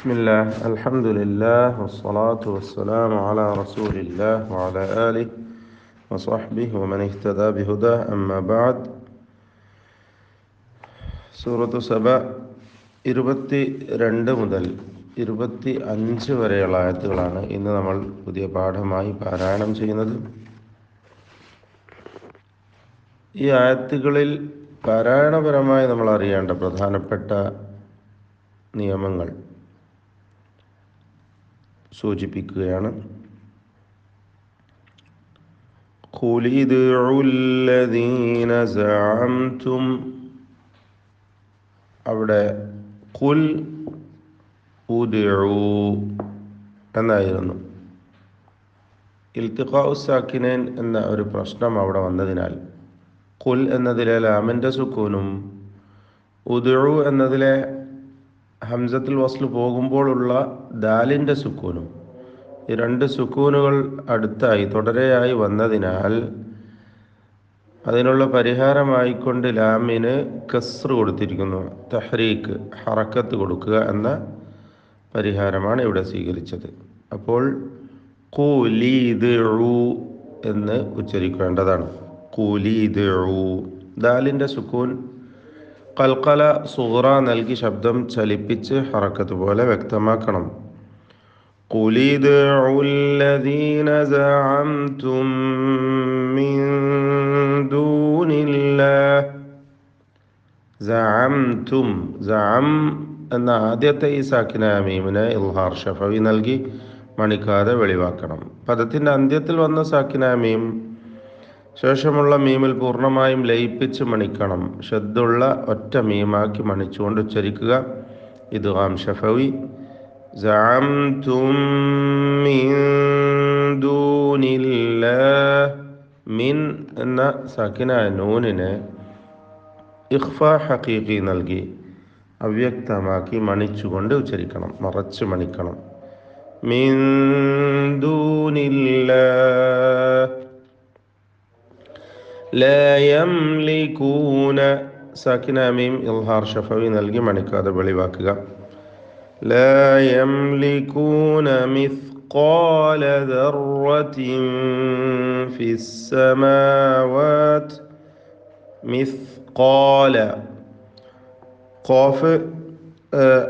بسم الله الحمد لله والصلاة والسلام على رسول الله وعلى آله وصحبه ومن اهتدى بهداه أما بعد സൂറത്തു സബ 22 മുതൽ 25 വരെയുള്ള ആയത്തുകളാണ് ഇന്ന് നമ്മൾ പുതിയ പാഠമായി പാരായണം ചെയ്യുന്നത്. ഈ ആയത്തുകളിൽ പാരായണപരമായി നമ്മൾ അറിയേണ്ട പ്രധാനപ്പെട്ട നിയമങ്ങൾ സൂചിപ്പിക്കുകയാണ്. ഖുൽ ഇദ്ഉല്ലദീന സഅംതും, അവിടെ ഖുൽ ഉദ്ഉ എന്നായിരുന്നു. ഇൽത്തിഖാഉ സാക്കിനൈൻ എന്ന ഒരു പ്രശ്നം അവിടെ വന്നതിനാൽ ഖുൽ എന്നതിലെ ലാമിൻ്റെ സുക്കൂനും ഉദ്ഉ എന്നതിലെ ഹംസത്തുൽ വസ്ൽ പോകുമ്പോഴുള്ള ദാലിൻ്റെ സുക്കൂനും, ഈ രണ്ട് സുക്കൂനുകൾ അടുത്തായി തുടരെയായി വന്നതിനാൽ അതിനുള്ള പരിഹാരമായിക്കൊണ്ട് ലാമിന് കസ്ർ കൊടുത്തിരിക്കുന്നു. തഹ്രീക്ക്, ഹറക്കത്ത് കൊടുക്കുക എന്ന പരിഹാരമാണ് ഇവിടെ സ്വീകരിച്ചത്. അപ്പോൾ ഖുലിദ്ഉ എന്ന് ഉച്ചരിക്കേണ്ടതാണ്. ഖുലിദ്ഉ, ദാലിൻ്റെ സുക്കൂൻ ഖൽഖല സുഗ്റ നൽകി ശബ്ദം ചലിപ്പിച്ച് ഹറക്കത്ത് പോലെ വ്യക്തമാക്കണം. ഖുലിദ്ഉല്ലദീന സഅംതും മിൻ ദൂനില്ലാഹ്. സഅംതും, സഅം എന്ന ആദ്യത്തെ ഈ സാക്കിനായ മീമിനെ ഇൽഹാർ ഷഫവി നൽകി മണിക്കാതെ വെളിവാക്കണം. പദത്തിൻ്റെ അന്ത്യത്തിൽ വന്ന സാക്കിനായ മീം ശേഷമുള്ള മീമിൽ പൂർണ്ണമായും ലയിപ്പിച്ച് മണിക്കണം. ഷദ്ദുള്ള ഒറ്റ മീമാക്കി മണിച്ചുകൊണ്ട് ഉച്ചരിക്കുക. ഇദ്ഗാം ഷഫവി. സഅംതും മിൻ ദൂനില്ലാഹ്, മിൻ എന്ന സാക്കിനായ നൂനിനെ ഇഖ്ഫാ ഹഖീഖി നൽകി അവ്യക്തമാക്കി മണിച്ചുകൊണ്ട് ഉച്ചരിക്കണം, മറച്ച് മണിക്കണം. മിൻ ദൂനില്ലാഹ്. ലാ യംലികൂന, സാക്കിനായ മീം ഇൽഹാർ ഷഫവി നൽകി മണിക്കാതെ വെളിവാക്കുക. ലാ യംലികൂന മിസ്ഖാല ദർറത്തിൻ ഫിസ്സമാവാത്. മിസ്ഖാല, ഖാഫ്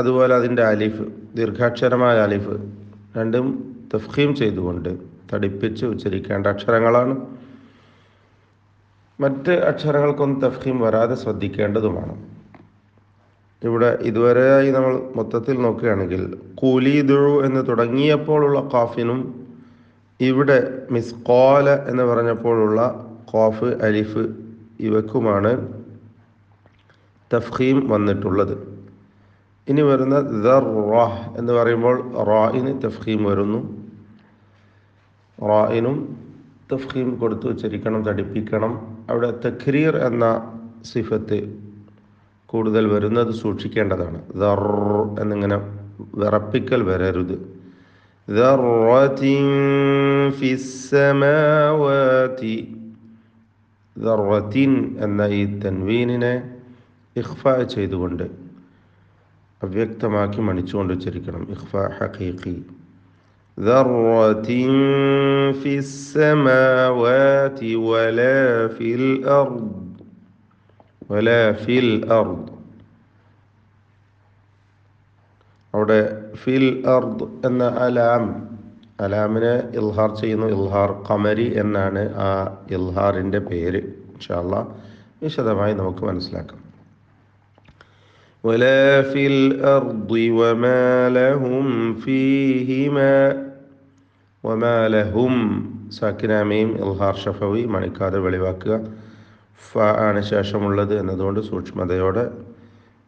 അതുപോലെ അതിൻ്റെ അലിഫ്, ദീർഘാക്ഷരമായ അലിഫ് രണ്ടും തഫ്ഖീം ചെയ്തുകൊണ്ട് തടിപ്പിച്ച് ഉച്ചരിക്കേണ്ട അക്ഷരങ്ങളാണ്. മറ്റ് അക്ഷരങ്ങൾക്കൊന്നും തഫ്ഖീം വരാതെ ശ്രദ്ധിക്കേണ്ടതുമാണ്. ഇവിടെ ഇതുവരെയായി നമ്മൾ മൊത്തത്തിൽ നോക്കുകയാണെങ്കിൽ ഖുലിദ്ഉ എന്ന് തുടങ്ങിയപ്പോഴുള്ള ഖാഫിനും ഇവിടെ മിസ്ഖാല എന്ന് പറഞ്ഞപ്പോഴുള്ള ഖാഫ് അലിഫ് ഇവക്കുമാണ് തഫ്ഖീം വന്നിട്ടുള്ളത്. ഇനി വരുന്ന ദർറ എന്ന് പറയുമ്പോൾ റായിന് തഫ്ഖീം വരുന്നു. റായിനും തഫ്ഖീം കൊടുത്ത് ഉച്ചരിക്കണം, തടിപ്പിക്കണം. അവിടെ തക്രീർ എന്ന സിഫത്ത് കൂടുതൽ വരുന്നത് സൂക്ഷിക്കേണ്ടതാണ്. ദർ എന്നിങ്ങനെ വിറപ്പിക്കൽ വരരുത്. ദർറത്തിൻ ഫിസ്സമാവാതി, ദർറത്തിൻ എന്ന ഈ തൻവീനിനെ ഇഖ്ഫാ ചെയ്തുകൊണ്ട് അവ്യക്തമാക്കി മണിച്ചുകൊണ്ട് ഉച്ചരിക്കണം. ഇഖ്ഫാ ഹഖീഖി. ذرة في السماوات ولا في الأرض, ولا في الأرض. അവിടെ ഫിൽ അർദ് എന്ന അലാമിനെ ഇൽഹാർ ചെയ്യുന്നു. ഇൽഹാർ ഖമരി എന്നാണ് ആ ഇൽഹാറിൻ്റെ പേര്. ഇൻഷാ അല്ലാഹ് വിശദമായി നമുക്ക് മനസ്സിലാക്കാം. ولا في الأرض وما لهم فيهما. وما لهم, സാക്കിനായ മീം ഇൽഹാർ ഷഫവി മണിക്കാതെ വെളിവാക്കുക. ഫ ആണ് ശേഷമുള്ളത് എന്നതുകൊണ്ട് സൂക്ഷ്മതയോടെ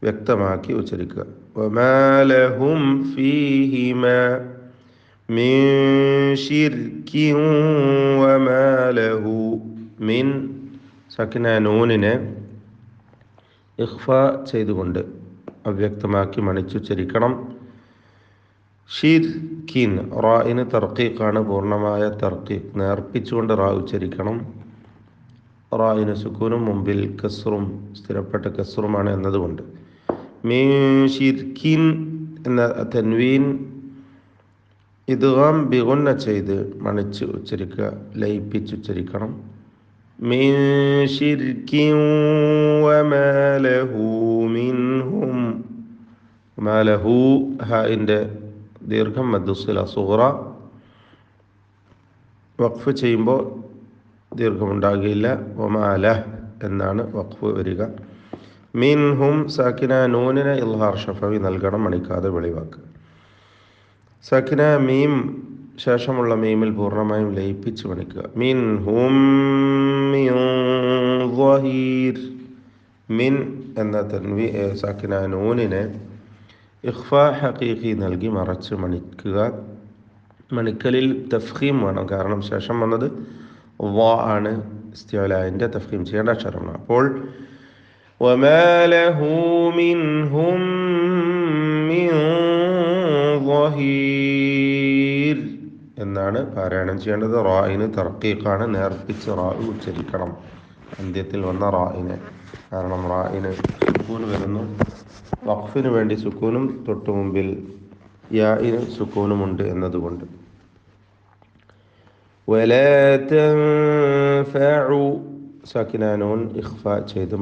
വ്യക്തമാക്കി ഉച്ചരിക്കുക. وما لهم فيهما من شرك وما له من, സാക്കിനായ നൂനിനെ ഇഖ്ഫാ ചെയ്തുകൊണ്ട് അവ്യക്തമാക്കി മണിച്ചുച്ചരിക്കണം. ഷിർക്കിൻ, റായിന് തർക്കീഖാണ്, പൂർണ്ണമായ തർക്കീഖ്, നേർപ്പിച്ചുകൊണ്ട് റാ ഉച്ചരിക്കണം. റായിന് സുക്കൂനും മുമ്പിൽ കസ്റും സ്ഥിരപ്പെട്ട കസ്റുമാണ് എന്നതുകൊണ്ട്. മീൻ ഷിർക്കിൻ എന്ന തൻവീൻ ഇദ്ഗാം ബിഗുന്ന ചെയ്ത് മണിച്ച് ഉച്ചരിക്കുക, ലയിപ്പിച്ച് ഉച്ചരിക്കണം. മിൻ ശിർകിൻ വമാ ലഹു മിൻഹും. മാ ലഹു ഹാഇൻ്റെ ദീർഘം മദ്ദുസില സുഗ്റ. വഖഫ് ചെയ്യുമ്പോൾ ദീർഘമുണ്ടാകുകയില്ല. വമാ ലഹ് എന്നാണ് വഖഫ് വരിക. മിൻഹും സാക്കിന നൂനിനെ ഇൽഹാർ ഷഫവി നൽകണം, മണിക്കാതെ വെളിവാക്കുക. സാക്കിന മീം ശേഷമുള്ള മീമിൽ പൂർണ്ണമായും ലയിപ്പിച്ച് മണിക്കുക. മിൻഹും മിൻ ളഹീർ. മിൻ എന്ന സാക്കിന നൂനിനെ ഇഖ്ഫാ ഹഖീഖി നൽകി മറച്ച് മണിക്കുക. മണിക്കലിൽ തഫ്ഖീം വേണം, കാരണം ശേഷം വന്നത് വ ആണ്. ഇസ്തിഅലാഇൻ്റെ തഫ്ഖീം ചെയ്യേണ്ട അക്ഷരമാണ്. അപ്പോൾ വമാ ലഹു മിൻഹും മിൻ ളഹീർ എന്നാണ് പാരായണം ചെയ്യേണ്ടത്. റായിന് തർക്കീഖാണ്, നേർപ്പിച്ച് റാ ഉച്ചരിക്കണം അന്ത്യത്തിൽ വന്ന റായിനെ. കാരണം റായിന് സുക്കൂൻ വരുന്നു. വഖഫിന് വേണ്ടി സുക്കൂനും തൊട്ടു മുമ്പിൽ യാഇന് സുക്കൂനുമുണ്ട് എന്നതുകൊണ്ട്. വലാ തൻഫഉ സാക്കിന നൂൻ ഇഖ്ഫാ ചെയ്ത്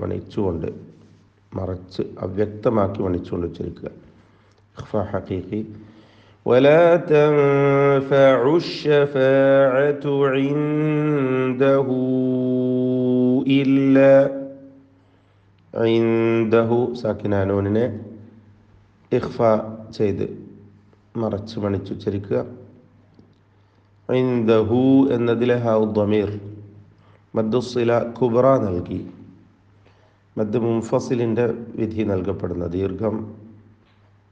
മണിച്ചുകൊണ്ട് മറച്ച് അവ്യക്തമാക്കി മണിച്ചുകൊണ്ട് ഉച്ചരിക്കുക. ഇഖ്ഫാ ഹഖീഖി. വലാ തൻഫഉ ശഫാഅതു ഇൻദഹു ഇല്ലാ. ഇൻദഹു സാക്കിന നൂനിനെ ഇഖ്ഫാ ചെയ്ത് മറച്ച് മണിച്ചുച്ചരിക്കുക. ഇൻദഹു എന്നതിലെ ഹാഉ ളമീർ മദ്ദുസില കുബ്ര നൽകി മദ് മുൻഫസിലിൻ്റെ വിധി നൽകപ്പെടുന്ന ദീർഘം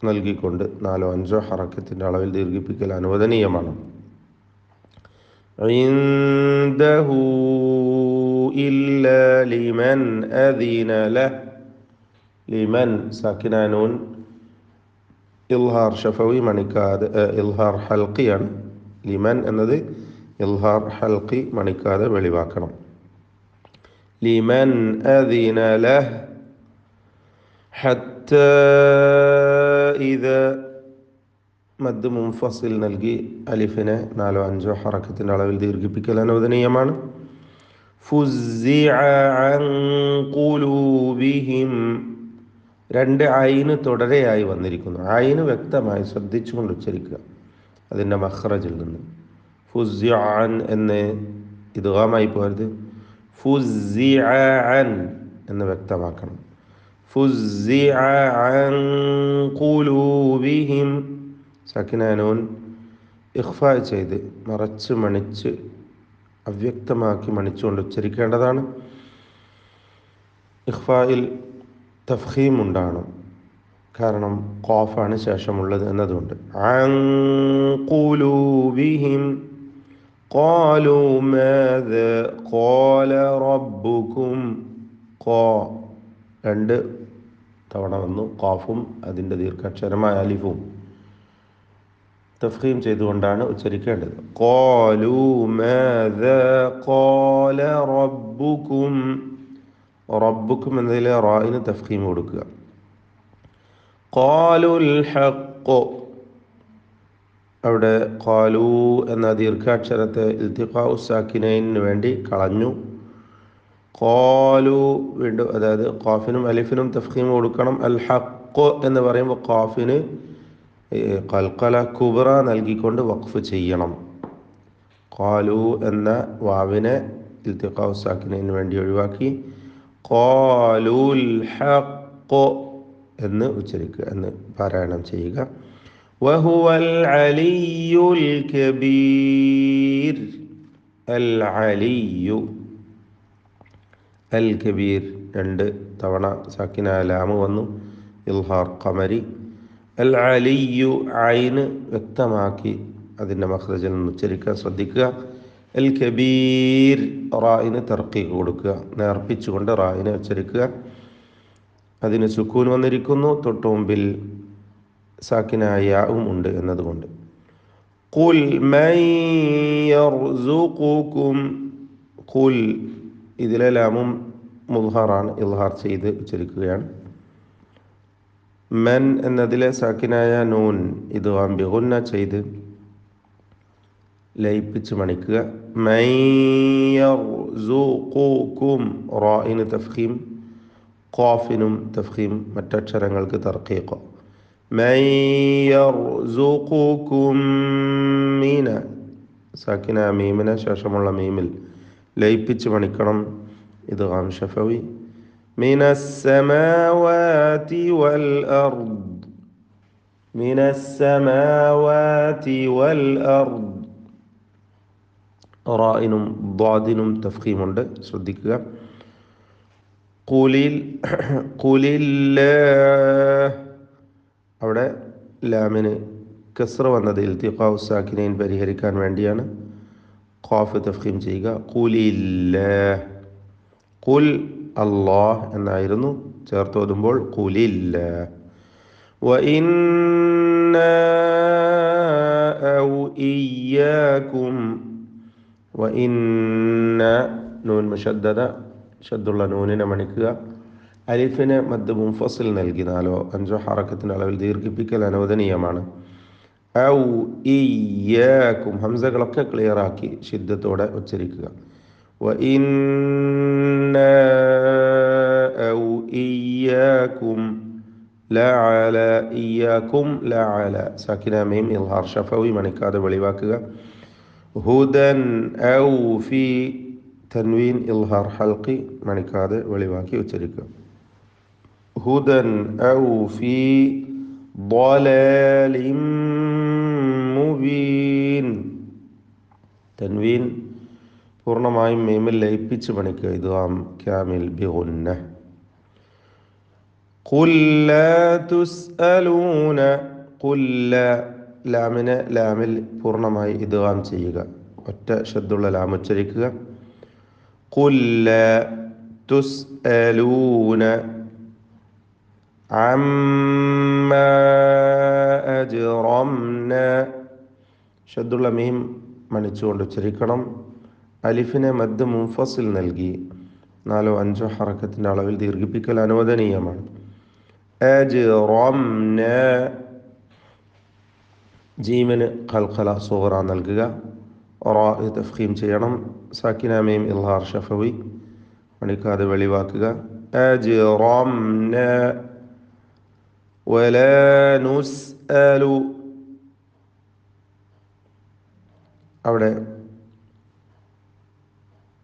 നൽകിക്കൊണ്ട് 4-5 ഹറക്കത്തിൻ്റെ അളവിൽ ദീർഘിപ്പിക്കൽ അനുവദനീയമാണ്. ഇൻദഹു ഇല്ലാ ലിമൻ അദിന ലഹ്. ലിമൻ സാക്കിന നൂൻ ഇൽഹാർ ഷഫവി മണിക്കാതെ ഇൽഹാർ ഹൽക്കിയാണ്. ലിമൻ എന്നത് ഇൽഹാർ ഹൽക്കി മണിക്കാതെ വെളിവാക്കണം. ലിമൻ അദിന ലഹ് ഹത്താ ഇദാ മദ് മുൻഫസിൽ നൽകി അലിഫിനെ 4-5 ഹറക്കത്തിൻ്റെ അളവിൽ ദീർഘിപ്പിക്കൽ അനുവദനീയമാണ്. ഫുസ്സിഅ അൻ ഖുലൂബിഹിം. 2 ഐന് തുടരെയായി വന്നിരിക്കുന്നു. ഐന് വ്യക്തമായി ശ്രദ്ധിച്ചുകൊണ്ട് ഉച്ചരിക്കുക അതിൻ്റെ മഖ്റജിൽ നിന്ന്. ഫുസ്സിഅ അൻ എന്ന് ഇദ്ഗാമായി പോരുത്. ഫുസ്സിഅ അൻ എന്ന് വ്യക്തമാക്കണം. ഫുസ്സിഅ അൻ ഖുലൂബിഹിം സാക്കിന നൂൻ ഇഖ്ഫാ ചെയ്ത് മറച്ച് മണിച്ച് അവ്യക്തമാക്കി മണിച്ചുകൊണ്ട് ഉച്ചരിക്കേണ്ടതാണ്. ഇഖ്ഫായിൽ തഫ്ഖീം ഉണ്ടാകണം, കാരണം ഖാഫാണ് ശേഷമുള്ളത് എന്നതുകൊണ്ട്. അൻ ഖുലൂബിഹിം ഖാലൂ മാദാ ഖാല റബ്ബുക്കും. ഖാ 2 തവണ വന്നു. ഖാഫും അതിൻ്റെ ദീർഘാക്ഷരമായ അലിഫും തഫ്ഖീം ചെയ്തുകൊണ്ടാണ് ഉച്ചരിക്കേണ്ടത്. ഖാലൂ മാദാ ഖാല റബ്ബുക്കും. റബ്ബുക്കും എന്നതിലെ റായിന് തഫ്ഖീം കൊടുക്കുക. ഖാലുൽ ഹഖ്. അവിടെ ഖാലൂ എന്ന ദീർഘാക്ഷരത്തെ ഇൽത്തിഖാഉ സാക്കിനൈന് വേണ്ടി കളഞ്ഞു. ഖാലു വീണ്ടും, അതായത് ഖാഫിനും അലിഫിനും തഫ്ഖീം കൊടുക്കണം. അൽ ഹഖ് എന്ന് പറയുമ്പോൾ ഖാഫിന് ഖൽഖല കുബ്ര നൽകിക്കൊണ്ട് വഖഫ് ചെയ്യണം. ഖാലു എന്ന വാവിനെ ഇൽത്തിഖാഉ സാക്കിനൈന് വേണ്ടി ഒഴിവാക്കി ഖാലുൽ ഹഖ് എന്ന് ഉച്ചരിക്കുക, എന്ന് പാരായണം ചെയ്യുക. വഹുവൽ അലിയുൽ കബീർ. അൽ അലിയു അൽ കബീർ 2 തവണ സാക്കിന ലാമ് വന്നു. ഇൽഹാർ ഖമരി. അൽ അലിയു ഐന് വ്യക്തമാക്കി അതിൻ്റെ മഖ്റജിൽ നിന്ന് ഉച്ചരിക്കുക, ശ്രദ്ധിക്കുക. അൽ കബീർ റായിന് തർക്കീഖ് കൊടുക്കുക, നേർപ്പിച്ചുകൊണ്ട് റായിനെ ഉച്ചരിക്കുക. അതിന് സുക്കൂൻ വന്നിരിക്കുന്നു, തൊട്ടു മുമ്പിൽ സാക്കിനായ യാഉം ഉണ്ട് എന്നതുകൊണ്ട്. ഖുൽ മൻ യർസുഖുകും. ഖുൽ ഇതിലെ ലാമും മുദ്ഹറാണ്, ഇൽഹാർ ചെയ്ത് ഉച്ചരിക്കുകയാണ്. മൻ എന്നതിലെ സാക്കിനായ നൂൻ ഇദ്ഗാം ബിഗുന്ന ചെയ്ത് ലയിപ്പിച്ച് മണിക്കുക. മൻ യർസുഖുകും റാഇന് തഫ്ഖീം, ഖാഫിനും തഫ്ഖീം, മറ്റക്ഷരങ്ങൾക്ക് തർഖീഖ്. മൻ യർസുഖുകും മീന സാക്കിന മീമിന് ശേഷമുള്ള മീമിൽ ലയിപ്പിച്ച് മണിക്കണം. ഇദ്ഗാം ശഫവി. മിനസ്സമാവാതി വൽ അർദ്, മിനസ്സമാവാതി വൽ അർദ്. റാഇനും ദ്വാദിനും തഫ്ഖീമുണ്ട്, ശ്രദ്ധിക്കുക. ഖുലില്ലാഹ് അവിടെ ലാമിന് കസ്റ വന്നത് ഇൽതിഖാഉ സാക്കിനൈൻ പരിഹരിക്കാൻ വേണ്ടിയാണ് ഖാഫ് തഫ്ഖീം ചെയ്യുക. ഖുലില്ലാഹ്, ഖുൽ അല്ലാഹ് എന്നായിരുന്നു, ചേർത്തോതുമ്പോൾ ഖുലില്ലാഹ്. വഇന്നാ ഔ ഇയ്യാകും, വഇന്ന നൂൻ മുശദ്ദദ ഷദ്ദുള്ള നൂനിനെ മണിക്കുക. അലിഫിന് മദ് മുൻഫസിൽ നൽകി 4-5 ഹറക്കത്തിൻ്റെ അളവിൽ ദീർഘിപ്പിക്കൽ അനുവദനീയമാണ്. ഔ ഇയ്യാകും ഹംസകളൊക്കെ ക്ലിയറാക്കി ശിദ്ദത്തോടെ ഉച്ചരിക്കുക. വഇന്ന ഔ ഇയ്യാകും ലഅല, ഇയ്യാകും ലഅല സാക്കിന മീം ഇൽഹാർ ശഫവി മണിക്കാതെ വെളിവാക്കുക. ഹുദൻ ഔ ഫി തൻവീൻ ഇൽഹാർ ഹൽഖി മണിക്കാതെ വെളിവാക്കി ഉച്ചരിക്കുക. ഹുദൻ ഔ ഫി ളലാലിൻ മുബീൻ. തൻവീൻ പൂർണ്ണമായും മീമിൽ ലയിപ്പിച്ച് മണിക്കുക. ഇദ്ഗാം കാമിൽ ബിഗുന്ന. ഖുൽ ലാ തുസ്അലൂന, ഖുൽ ലാ ലാമിനെ ലാമിൽ പൂർണ്ണമായി ഇദ്ഗാം ചെയ്യുക, ഒറ്റ ശബ്ദുള്ള ലാം ഉച്ചരിക്കുക. ഖുൽ ലാ തുസ്അലൂന അമ്മാ അജ്റംന, ശബ്ദുള്ള മീം മണിച്ചുകൊണ്ട് ഉച്ചരിക്കണം. അലിഫിനെ മദ് മുൻഫസിൽ നൽകി 4-5 ഹറക്കത്തിൻ്റെ അളവിൽ ദീർഘിപ്പിക്കൽ അനുവദനീയമാണ്. അജ്റംന ജീമിന് ഖൽഖല സുഗ്റ നൽകുക. റാ തഫ്ഖീം ചെയ്യണം. സാക്കിന മീം ഇൽഹാർ ശഫവി മണിക്കാതെ വെളിവാക്കുക. അജ്റംന വലാ നുസ്അലു, അവിടെ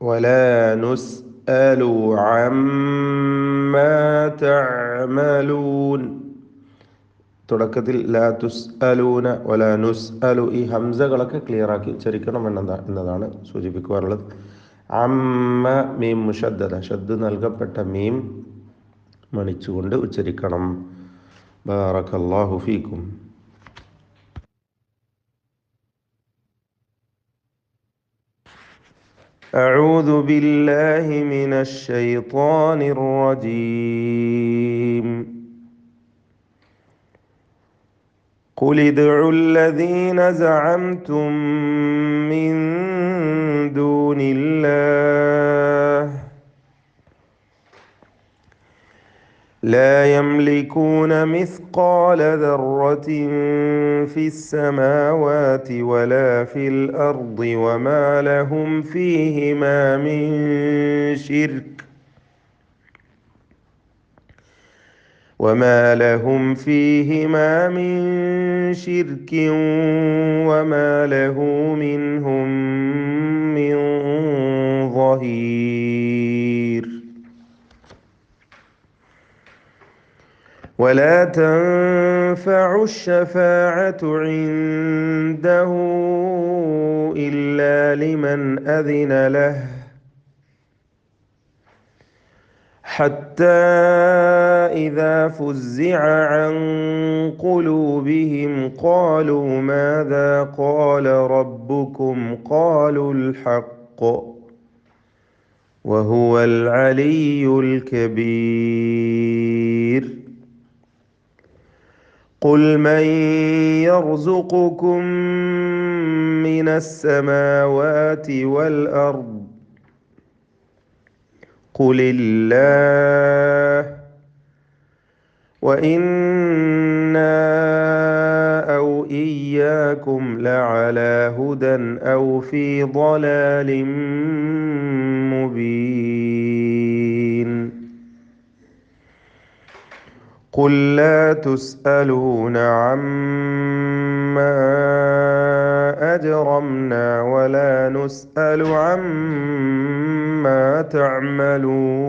വലാ നുസ്അലു അമ്മാ തഅമലൂൻ. തുടക്കത്തിൽ ലാ തുസ്അലൂന വലാ നുസ്അലു ഈ ഹംസകളൊക്കെ ക്ലിയറാക്കി ഉച്ചരിക്കണം എന്നതാണ് സൂചിപ്പിക്കുവാനുള്ളത്. അമ്മ മീം മുശദ്ദദ ഷദ് നൽകപ്പെട്ട മീം മണിച്ചുകൊണ്ട് ഉച്ചരിക്കണം. ബാറകല്ലാഹു ഫീക്കും. أعوذ بالله من الشيطان الرجيم. قل ادعوا الذين زعمتم من دون الله لا يملكون مثقال ذرة في السماوات ولا في الأرض وما لهم فيهما من شرك وما لهم فيهما من شرك وما له منهم من ظهير. ولا تنفع الشفاعة عنده إلا لمن أذن له حتى إذا فزع عن قلوبهم قالوا ماذا قال ربكم قالوا الحق وهو العلي الكبير. قل من يرزقكم من السماوات والأرض قل الله وإنا أو إياكم لعلى هدى أو في ضلال مبين. قل لا تسألون عما أجرمنا ولا نسأل عما تعملون.